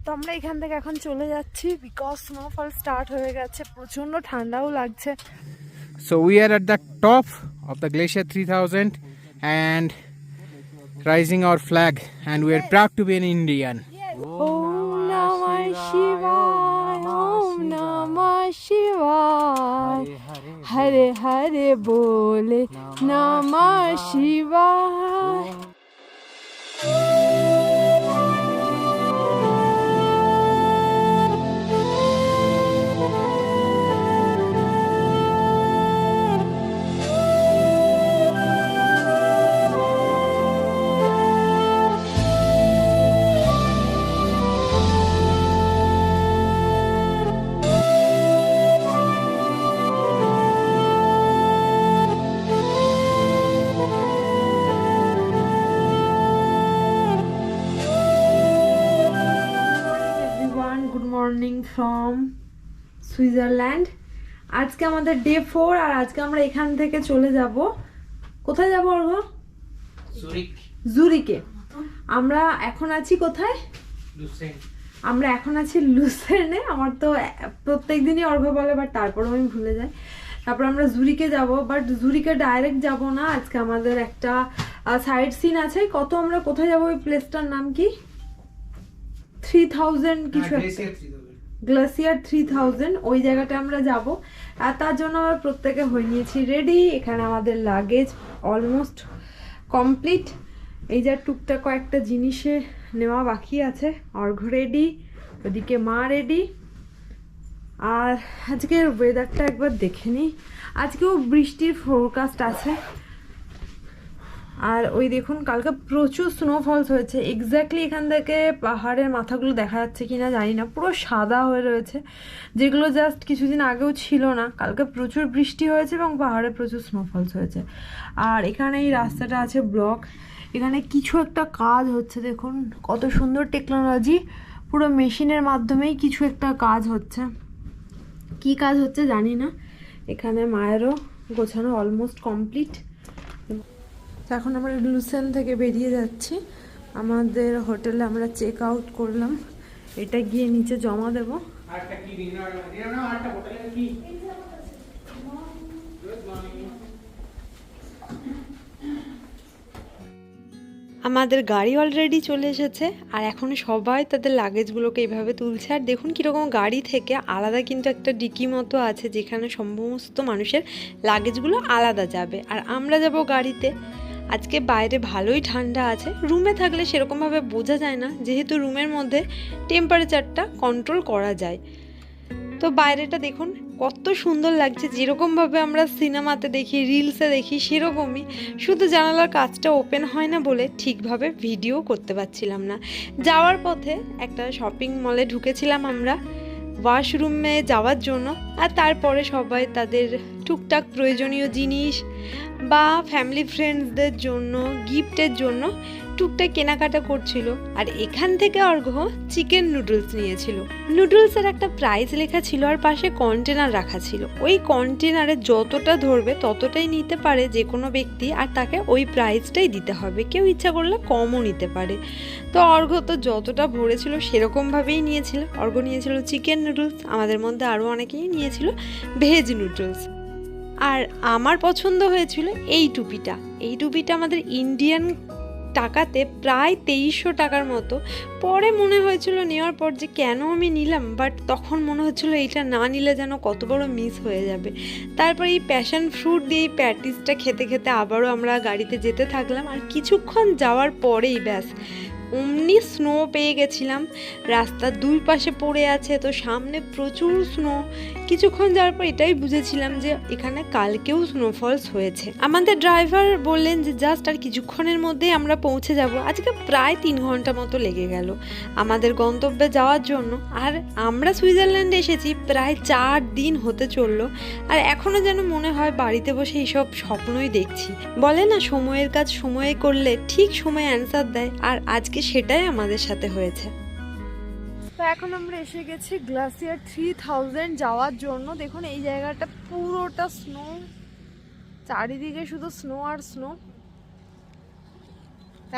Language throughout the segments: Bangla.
তো আমরা এখান থেকে এখন চলে যাচ্ছি বিকজ স্নোফল স্টার্ট হয়ে গেছে, প্রচন্ড ঠান্ডাও লাগছে। So we are at the top of the Glacier 3000 and raising our flag, and we are proud to be an Indian. Om Namah Shivaya, Om Namah Shivaya, Hare Hare Bole Namah Shivaya. Good morning from Switzerland. আজকে আমাদের ডে 4 আর আজকে আমরা এখান থেকে চলে যাব। কোথায় যাব অর্ঘ? জুরিকে। আমরা এখন আছি কোথায়? আমরা এখন আছি লুসের্নে। আমার তো প্রত্যেক দিনই অর্ঘ বলে, বাট তারপরেও আমি ভুলে যাই। তারপর আমরা জুরিকে যাব, বাট জুরিকে ডাইরেক্ট যাব না। আজকে আমাদের একটা সাইড সিন আছে। কত আমরা কোথায় যাব? ওই প্লেসটার নাম কি? 3000 কিছু, গ্লেসিয়ার 3000, ওই জায়গাটা আমরা যাব। আর তার জন্য আমরা প্রত্যেকে হয়ে নিয়েছি রেডি। এখানে আমাদের লাগেজ অলমোস্ট কমপ্লিট। এই যে টুকটাক কয়েকটা জিনিসে নেওয়া বাকি আছে। অর্ঘ রেডি, ওদিকে মা রেডি। আর আজকের ওয়েদারটা একবার দেখে নিই। আজকেও বৃষ্টির ফোরকাস্ট আছে। আর ওই দেখুন কালকে প্রচুর স্নোফলস হয়েছে। এক্স্যাক্টলি এখান থেকে পাহাড়ের মাথাগুলো দেখা যাচ্ছে কিনা জানি না, পুরো সাদা হয়ে রয়েছে, যেগুলো জাস্ট কিছুদিন আগেও ছিল না। কালকে প্রচুর বৃষ্টি হয়েছে এবং পাহাড়ে প্রচুর স্নোফলস হয়েছে। আর এখানে এই রাস্তাটা আছে ব্লক। এখানে কিছু একটা কাজ হচ্ছে, দেখুন কত সুন্দর টেকনোলজি। পুরো মেশিনের মাধ্যমেই কিছু একটা কাজ হচ্ছে। কি কাজ হচ্ছে জানি না। এখানে মায়েরও গোছানো অলমোস্ট কমপ্লিট। এখন আমরা লুসেন থেকে বেরিয়ে যাচ্ছি। আমাদের হোটেলে আমরা চেক আউট করলাম। এটা গিয়ে নিচে জমা দেব। আমাদের গাড়ি অলরেডি চলে এসেছে আর এখন সবাই তাদের লাগেজগুলোকে এইভাবে তুলছে। আর দেখুন কীরকম গাড়ি থেকে আলাদা কিন্তু একটা ডিকি মতো আছে, যেখানে সমস্ত মানুষের লাগেজগুলো আলাদা যাবে। আর আমরা যাব গাড়িতে। আজকে বাইরে ভালোই ঠান্ডা আছে, রুমে থাকলে সেরকমভাবে বোঝা যায় না, যেহেতু রুমের মধ্যে টেম্পারেচারটা কন্ট্রোল করা যায়। তো বাইরেটা দেখুন কত সুন্দর লাগছে, যেরকমভাবে আমরা সিনেমাতে দেখি, রিলসে দেখি সেরকমই। শুধু জানালার কাচটা ওপেন হয় না বলে ঠিকভাবে ভিডিও করতে পারছিলাম না। যাওয়ার পথে একটা শপিং মলে ঢুকেছিলাম আমরা ওয়াশরুমে যাওয়ার জন্য। আর তারপরে সবাই তাদের টুকটাক প্রয়োজনীয় জিনিস বা ফ্যামিলি ফ্রেন্ডসদের জন্য গিফটের জন্য টুকটাক কেনাকাটা করছিল। আর এখান থেকে অর্ঘ চিকেন নুডলস নিয়েছিল। নুডলসের একটা প্রাইস লেখা ছিল আর পাশে কন্টেনার রাখা ছিল। ওই কন্টেনারে যতটা ধরবে ততটাই নিতে পারে যে কোনো ব্যক্তি, আর তাকে ওই প্রাইসটাই দিতে হবে। কেউ ইচ্ছা করলে কমও নিতে পারে। তো অর্ঘ তো যতটা ভরেছিল সেরকমভাবেই নিয়েছিল। অর্ঘ নিয়েছিল চিকেন নুডলস, আমাদের মধ্যে আরও অনেকেই নিয়েছিল ভেজ নুডলস। আর আমার পছন্দ হয়েছিল এই টুপিটা। এই টুপিটা আমাদের ইন্ডিয়ান টাকাতে প্রায় 2300 টাকার মতো। পরে মনে হয়েছিল নেওয়ার পর যে কেন আমি নিলাম, বাট তখন মনে হচ্ছিল এইটা না নিলে যেন কত বড় মিস হয়ে যাবে। তারপর এই প্যাশন ফ্রুট দিয়ে এই প্যাটিসটা খেতে খেতে আবারও আমরা গাড়িতে যেতে থাকলাম। আর কিছুক্ষণ যাওয়ার পরেই ব্যাস অমনি স্নো পেয়ে গেছিলাম। রাস্তার দুই পাশে পড়ে আছে, তো সামনে প্রচুর স্নো। কিছুক্ষণ যাওয়ার পর এটাই বুঝেছিলাম যে এখানে কালকেও স্নোফলস হয়েছে। আমাদের ড্রাইভার বললেন যে জাস্ট আর কিছুক্ষণের মধ্যেই আমরা পৌঁছে যাব। আজকে প্রায় 3 ঘন্টা মতো লেগে গেল আমাদের গন্তব্যে যাওয়ার জন্য। আর আমরা সুইজারল্যান্ডে এসেছি প্রায় 4 দিন হতে চললো। আর এখনও যেন মনে হয় বাড়িতে বসে এইসব স্বপ্নই দেখছি। বলে না সময়ের কাজ সময়ে করলে ঠিক সময় অ্যান্সার দেয়, আর আজকে সেটাই আমাদের সাথে হয়েছে। তো এখন আমরা এসে গেছি গ্লাসিয়ার 3000 যাওয়ার জন্য। দেখুন এই জায়গাটা পুরোটা স্নো, চারিদিকে শুধু স্নো আর স্নো।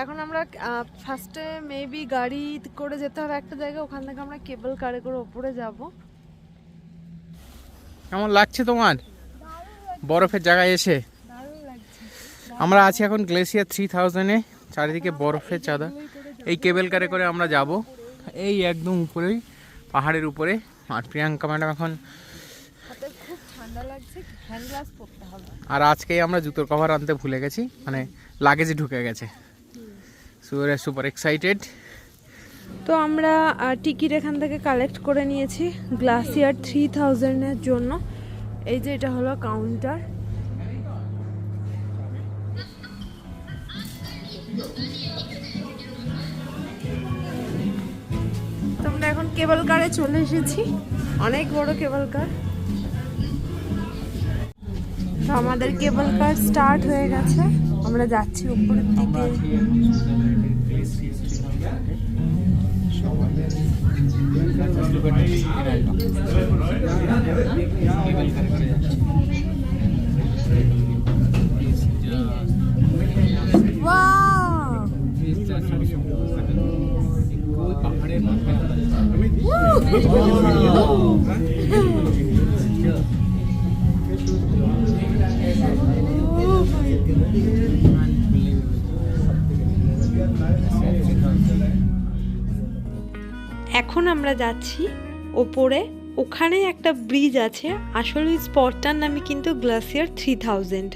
এখন আমরা ফার্স্টে মেবি গাড়ি করে যেতে হবে একটা জায়গায়, ওখান থেকে আমরা কেবল কারে করে ওপরে যাব। কেমন লাগছে তোমার বরফের জায়গায় এসে? দারুণ লাগছে। আমরা আছি এখন গ্লেসিয়ার 3000-এ, চারিদিকে বরফের চাঁদা। এই কেবল কারে করে আমরা যাব এই একদম উপরেই, পাহাড়ের উপরে। আর প্রিয়াঙ্কা ম্যাডাম এখন, হাতে খুব ঠান্ডা লাগছে, হ্যান্ড গ্লাভস পরতে হবে। আর আজকেই আমরা জুতোর কভার আনতে ভুলে গেছি, মানে লাগেজে ঢুকে গেছে। So we are super excited. তো আমরা টিকিট এখান থেকে কালেক্ট করে নিয়েছি গ্লাসিয়ার 3000-এর জন্য। এই যে এটা হলো কাউন্টার। তো আমরা এখন কেবল কারে চলে এসেছি, অনেক বড় কেবল কার। তো আমাদের কেবল কার স্টার্ট হয়ে গেছে, আমরা যাচ্ছি উপরের দিকে। এখন আমরা যাচ্ছি ওপরে, ওখানে একটা ব্রিজ আছে। আসলে ওই স্পটটার নামই কিন্তু গ্লাসিয়ার 3000।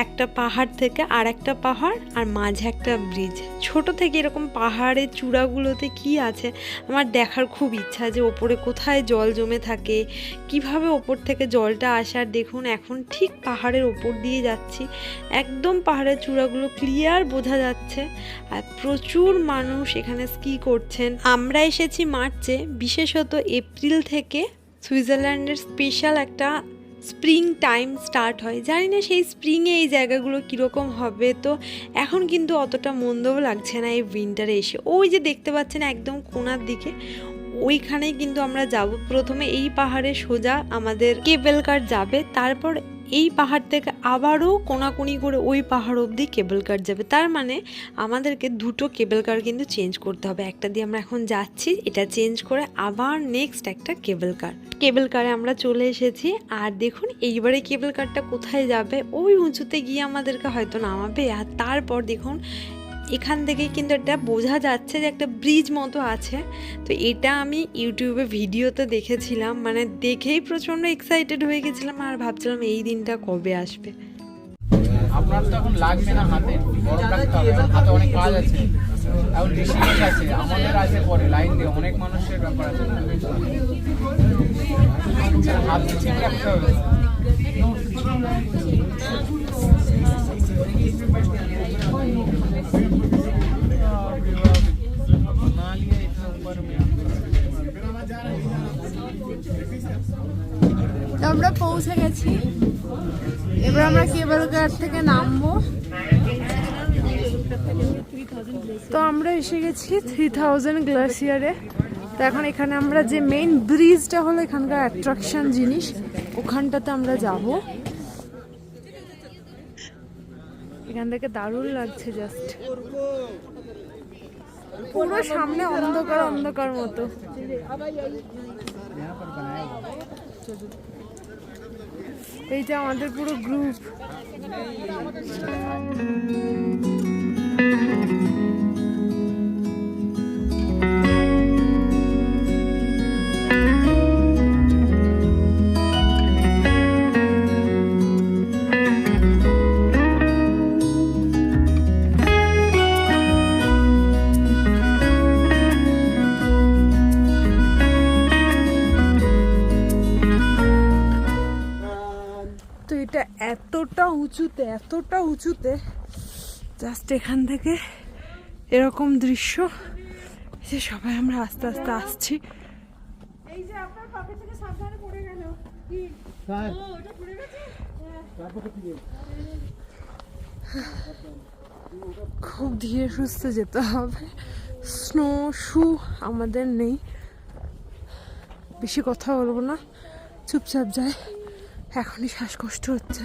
একটা পাহাড় থেকে আর একটা পাহাড়, আর মাঝে একটা ব্রিজ। ছোট থেকে এরকম পাহাড়ের চূড়াগুলোতে কি আছে আমার দেখার খুব ইচ্ছা, যে ওপরে কোথায় জল জমে থাকে, কিভাবে ওপর থেকে জলটা আসে। আর দেখুন এখন ঠিক পাহাড়ের ওপর দিয়ে যাচ্ছি, একদম পাহাড়ের চূড়াগুলো ক্লিয়ার বোঝা যাচ্ছে। আর প্রচুর মানুষ এখানে স্কি করছেন। আমরা এসেছি মার্চে, বিশেষত এপ্রিল থেকে সুইজারল্যান্ডের স্পেশাল একটা স্প্রিং টাইম স্টার্ট হয়। জানি না সেই স্প্রিংয়ে এই জায়গাগুলো কীরকম হবে। তো এখন কিন্তু অতটা মন্দও লাগছে না এই উইন্টারে এসে। ওই যে দেখতে পাচ্ছেন একদম কোণার দিকে, ওইখানেই কিন্তু আমরা যাব। প্রথমে এই পাহাড়ে সোজা আমাদের কেবল কার যাবে, তারপর এই পাহাড় থেকে আবারও কোনাকুনি করে ওই পাহাড় অবধি কেবল কার যাবে। তার মানে আমাদেরকে দুটো কেবল কার কিন্তু চেঞ্জ করতে হবে। একটা দিয়ে আমরা এখন যাচ্ছি, এটা চেঞ্জ করে আবার নেক্সট একটা কেবল কারে আমরা চলে এসেছি। আর দেখুন এইবারে কেবল কারটা কোথায় যাবে, ওই উঁচুতে গিয়ে আমাদেরকে হয়তো নামাবে। আর তারপর দেখুন এখান থেকে কিন্তু এটা বোঝা যাচ্ছে যে একটা ব্রিজ মতো আছে। তো এটা আমি ইউটিউবে ভিডিওতে দেখেছিলাম, মানে দেখেই প্রচণ্ড এক্সাইটেড হয়ে গেছিলাম। আর ভাবছিলাম এই দিনটা কবে আসবে। আপনার তো এখন লাগবে না হাতে, গরম রাখতে হবে, হাতে অনেক কাজ আছে। এখন ঋষিকেশ আছে, আমাদের আছে পরে লাইন দিয়ে, অনেক মানুষের ব্যাপার আছে না, হাতে ঠিক রাখতে হবে। আমরা পৌঁছে গেছি, এবার আমরা কেবল কার থেকে নামবো। তো আমরা এসে গেছি 3000 গ্লাসিয়ারে। তো এখন এখানে আমরা যে মেইন ব্রিজটা হলো এখানকার অ্যাট্রাকশন জিনিস, ওখানটাতে আমরা যাব। এখান থেকে দারুণ লাগছে, জাস্ট পুরো সামনে অন্ধকার অন্ধকার মতো। এইটা আমাদের পুরো গ্রুপ। তো এটা এতটা উঁচুতে জাস্ট এখান থেকে এরকম দৃশ্য, যে সবাই আমরা আস্তে আস্তে আসছি। এই যে আপনার পকেট থেকে সাবধানে পড়ে গেল কি? ও ওটা পড়ে গেছে। খুব ধীরে সুস্থে যেতে হবে, স্নো শু আমাদের নেই। বেশি কথা বলবো না, চুপচাপ যায়, এখনই শ্বাসকষ্ট হচ্ছে।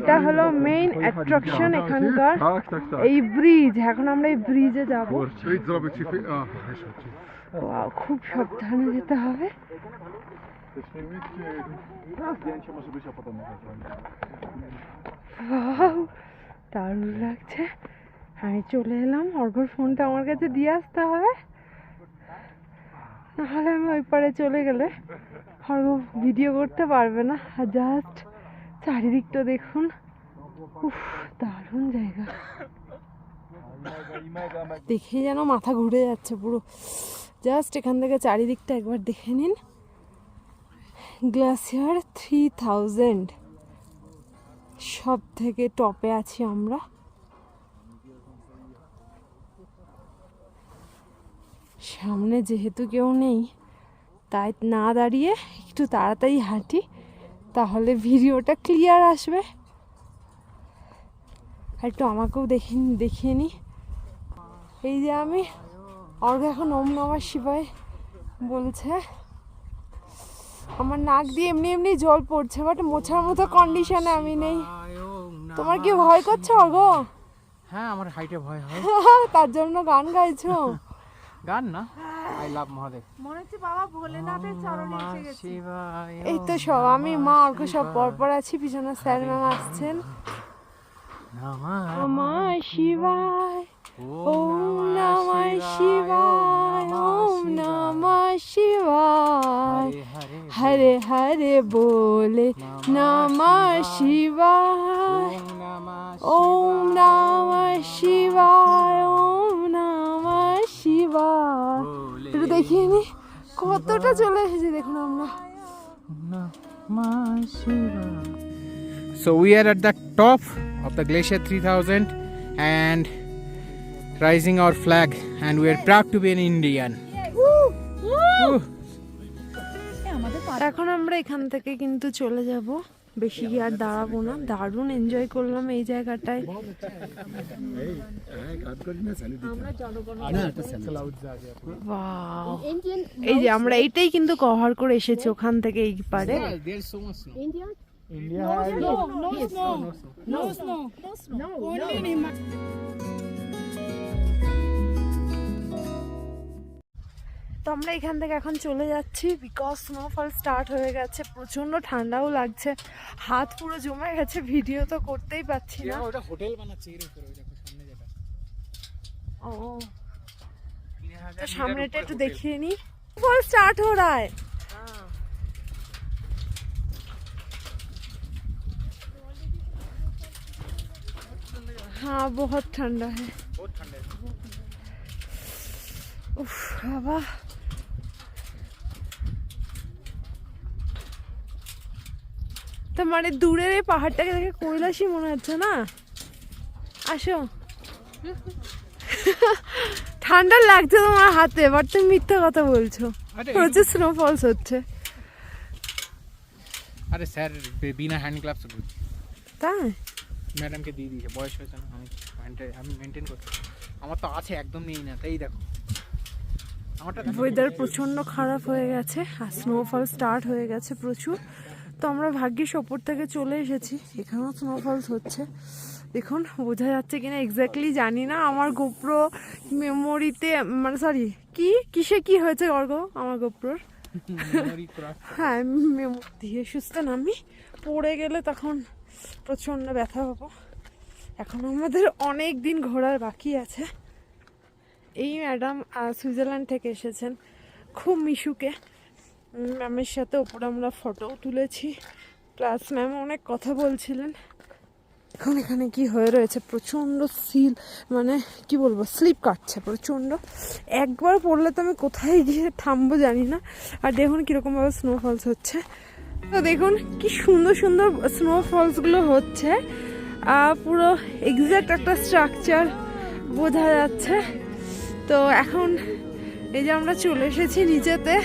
এটা হলো মেইন অ্যাট্রাকশন এখানকার, এই ব্রিজ। এখন আমরা এই ব্রিজে যাব। ওয়াও, খুব সাবধানে যেতে হবে। ওয়াও, দারুণ লাগছে। আমি চলে এলাম, অর্ঘর ফোনটা আমার কাছে দিয়ে আসতে হবে, নাহলে আমি ওই পারে চলে গেলে অর্ঘ ভিডিও করতে পারবে না। আর জাস্ট চারিদিকটা দেখুন, উফ, দারুণ জায়গা। দেখে যেন মাথা ঘুরে যাচ্ছে পুরো। জাস্ট এখান থেকে চারিদিকটা একবার দেখে নিন। গ্লেসিয়ার 3000 সব থেকে টপে আছি আমরা। সামনে যেহেতু কেউ নেই, তাই না দাঁড়িয়ে একটু তাড়াতাড়ি হাঁটি, তাহলে ভিডিওটা ক্লিয়ার আসবে। আর একটু আমাকেও দেখিয়ে নিই। এই যে আমি, অর্ঘ এখন ওম নমঃ শিবায় বলছে। আমার নাক দিয়ে এমনি এমনি জল পড়ছে, বাট মোছার মতো কন্ডিশনে আমি নেই। তোমার কি ভয় করছে অর্ঘ? হ্যাঁ, আমার হাইটে ভয় হয়। তার জন্য গান গাইছো? গান না, আই লাভ মহাদেব। মনে হচ্ছে বাবা ভোলেনাথের চরণে এসে গেছি। শিবায়। এই তো সব আমি, মা, অর্ঘ সব পরপর আছি, পিছনে স্যার ম্যাম আসছেন। নমঃ শিবায়, ওম নমঃ শিবায়, ওম নমঃ শিবায়, হরে হরে বলে নমঃ শিবায়, ওম নমঃ শিবায়, ওম নমঃ শিবায়। একটু দেখিয়ে নি কতটা চলে এসেছি দেখুন আমরা। So we are at the top of the Glacier 3000 and raising our flag, and we are proud to be an Indian. Woo! এখন আমরা এখান থেকে কিন্তু চলে যাব, বেশি কি আর দাঁড়াবো না। দারুণ এনজয় করলাম এই জায়গাটায়। Wow! এই যে আমরা এইটাই কিন্তু কভার করে এসেছি ওখান থেকে এই পারে। There's so much snow. তো আমরা এখান থেকে এখন চলে যাচ্ছি, বিকজ স্নোফল স্টার্ট হয়ে গেছে। প্রচন্ড ঠান্ডাও লাগছে, হাত পুরো জমে গেছে, ভিডিও তো করতেই পাচ্ছি না। ওটা হোটেল বানাচ্ছে এর উপরে, ওই দেখো সামনে যেটা। ও, তো সামনেটা একটু দেখিয়ে নি। স্নোফল স্টার্ট हो रहा है। हाँ, बहुत ठंडा है। बहुत ठंडा है। उफ बाबा, তো মানে দূরের এই পাহাড়টাকে দেখে কৈলাসই মনে হচ্ছে না? আসো। ঠান্ডা লাগছে তোমার হাতে, বাট তুমি মিথ্যা কথা বলছো। প্রচুর স্নোফলস হচ্ছে। আরে স্যার বিনা হ্যান্ড গ্লাভস ঘুরছে। তাই? ম্যাডামকে দিয়ে দিয়েছে, বয়স হয়েছে না, আমি মেনটেন করছি। আমার তো আছে, একদম নেই না, তাই দেখো আমারটা। ওয়েদার প্রচন্ড খারাপ হয়ে গেছে আর স্নোফল স্টার্ট হয়ে গেছে প্রচুর। তো আমরা ভাগ্যিস ওপর থেকে চলে এসেছি, এখানেও স্নোফলস হচ্ছে। দেখুন বোঝা যাচ্ছে কিনা এক্স্যাক্টলি জানি না। আমার গোপ্রো মেমোরিতে, মানে সরি, কিসে কি হয়েছে অর্ঘ আমার গোপ্রোর? হ্যাঁ, ধীরে সুস্থে নামি, পড়ে গেলে তখন প্রচন্ড ব্যথা পাবো। এখন আমাদের অনেক দিন ঘোরার বাকি আছে। এই ম্যাডাম সুইজারল্যান্ড থেকে এসেছেন, খুব মিশুকে। ম্যামের সাথে ওপরে আমরা ফটোও তুলেছি, প্লাস ম্যাম অনেক কথা বলছিলেন। এখন এখানে কি হয়ে রয়েছে, প্রচণ্ড সিল, মানে কি বলবো, স্লিপ কাটছে প্রচণ্ড। একবার পড়লে তো আমি কোথায় গিয়ে থামবো জানি না। আর দেখুন কীরকমভাবে স্নোফলস হচ্ছে। তো দেখুন কি সুন্দর সুন্দর স্নোফলসগুলো হচ্ছে, পুরো এক্স্যাক্ট একটা স্ট্রাকচার বোঝা যাচ্ছে। তো এখন এই যে আমরা চলে এসেছি নিচেতে।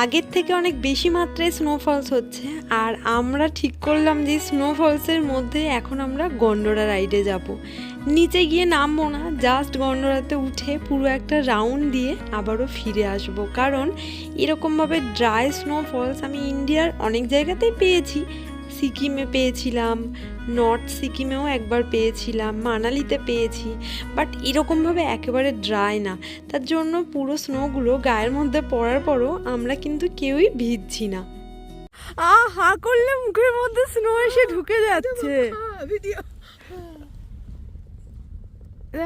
আগের থেকে অনেক বেশি মাত্রায় স্নোফলস হচ্ছে। আর আমরা ঠিক করলাম যে স্নোফলসের মধ্যে এখন আমরা গন্ডোরা রাইডে যাব। নিচে গিয়ে নামবো না, জাস্ট গন্ডোরাতে উঠে পুরো একটা রাউন্ড দিয়ে আবারও ফিরে আসব। কারণ এরকমভাবে ড্রাই স্নোফলস আমি ইন্ডিয়ার অনেক জায়গাতেই পেয়েছি। সিকিমে পেয়েছিলাম, নর্থ সিকিমেও একবার পেয়েছিলাম, মানালিতে পেয়েছি, বাট এরকমভাবে একেবারে ড্রাই না। তার জন্য পুরো স্নোগুলো গায়ের মধ্যে পড়ার পরও আমরা কিন্তু কেউই ভিজছি না। হা করলে মুখের মধ্যে স্নো এসে ঢুকে যাচ্ছে।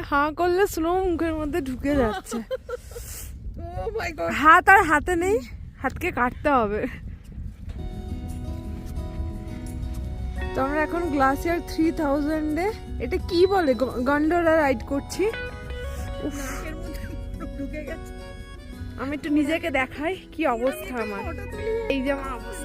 হা করলে স্নো মুখের মধ্যে ঢুকে যাচ্ছে। হাত আর হাতে নেই, হাতকে কাটতে হবে। তো আমরা এখন গ্লাসিয়ার 3000-এ, এটা কি বলে, গন্ডোরা রাইড করছি। আমি একটু নিজেকে দেখাই কি অবস্থা আমার, এই যে আমার অবস্থা।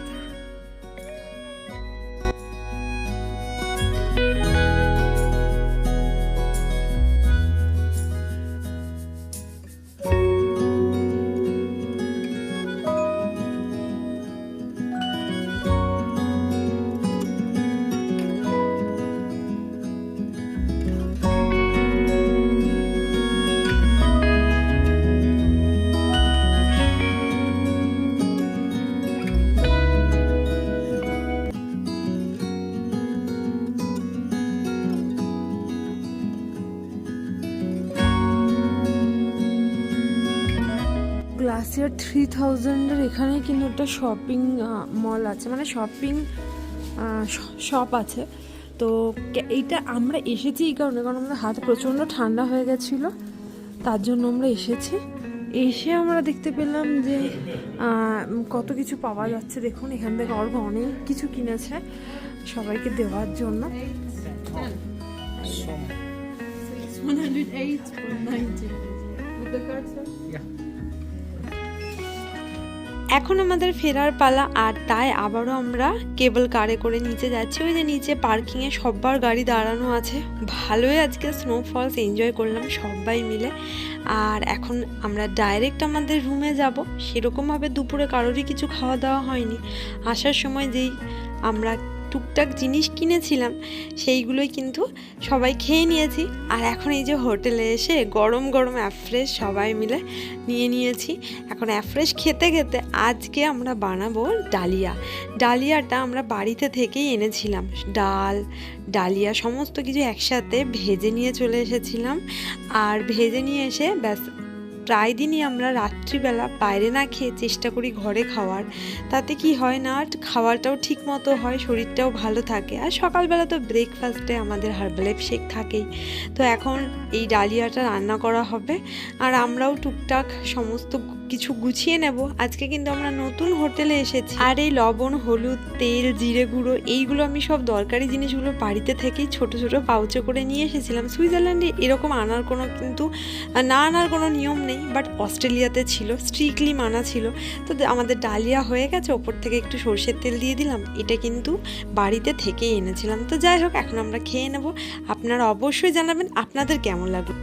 গ্লাসিয়ার 3000-এর এখানে কিন্তু একটা শপিং মল আছে, মানে শপিং শপ আছে। তো এইটা আমরা এসেছি এই কারণে, কারণ আমাদের হাত প্রচণ্ড ঠান্ডা হয়ে গেছিলো, তার জন্য আমরা এসেছি। এসে আমরা দেখতে পেলাম যে কত কিছু পাওয়া যাচ্ছে। দেখুন এখান থেকে অর্ঘ অনেক কিছু কিনেছে সবাইকে দেওয়ার জন্য। 108.90 with the card, sir? Yeah. এখন আমাদের ফেরার পালা, আর তাই আবারও আমরা কেবল কারে করে নিচে যাচ্ছি। ওই যে নিচে পার্কিংয়ে সবার গাড়ি দাঁড়ানো আছে। ভালোই আজকে স্নোফলস এনজয় করলাম সবাই মিলে। আর এখন আমরা ডাইরেক্ট আমাদের রুমে যাব। সেরকমভাবে দুপুরে কারোরই কিছু খাওয়া দাওয়া হয়নি। আসার সময় যেই আমরা টুকটাক জিনিস কিনেছিলাম সেইগুলোই কিন্তু সবাই খেয়ে নিয়েছি। আর এখন এই যে হোটেলে এসে গরম গরম অ্যাফ্রেশ সবাই মিলে নিয়ে নিয়েছি। এখন অ্যাফ্রেশ খেতে খেতে আজকে আমরা বানাবো ডালিয়া। ডালিয়াটা আমরা বাড়িতে থেকেই এনেছিলাম, ডাল ডালিয়া সমস্ত কিছু একসাথে ভেজে নিয়ে চলে এসেছিলাম। আর ভেজে নিয়ে এসে ব্যাস প্রায় দিনই আমরা রাত্রিবেলা বাইরে না খেয়ে চেষ্টা করি ঘরে খাওয়ার। তাতে কি হয় না, খাওয়াটাও ঠিক মতো হয়, শরীরটাও ভালো থাকে। আর সকালবেলা তো ব্রেকফাস্টে আমাদের হার্বালাইফ শেক থাকেই। তো এখন এই ডালিয়াটা রান্না করা হবে, আর আমরাও টুকটাক সমস্ত কিছু গুছিয়ে নেব। আজকে কিন্তু আমরা নতুন হোটেলে এসেছি। আর এই লবণ, হলুদ, তেল, জিরে গুঁড়ো এইগুলো আমি সব দরকারি জিনিসগুলো বাড়িতে থেকেই ছোট ছোট পাউচে করে নিয়ে এসেছিলাম। সুইজারল্যান্ডে এরকম আনার কোনো কিন্তু না আনার কোনো নিয়ম নেই, বাট অস্ট্রেলিয়াতে ছিল, স্ট্রিক্টলি মানা ছিল। তো আমাদের ডালিয়া হয়ে গেছে, ওপর থেকে একটু সরষের তেল দিয়ে দিলাম। এটা কিন্তু বাড়িতে থেকেই এনেছিলাম। তো যাই হোক, এখন আমরা খেয়ে নেব। আপনারা অবশ্যই জানাবেন আপনাদের কেমন লাগলো।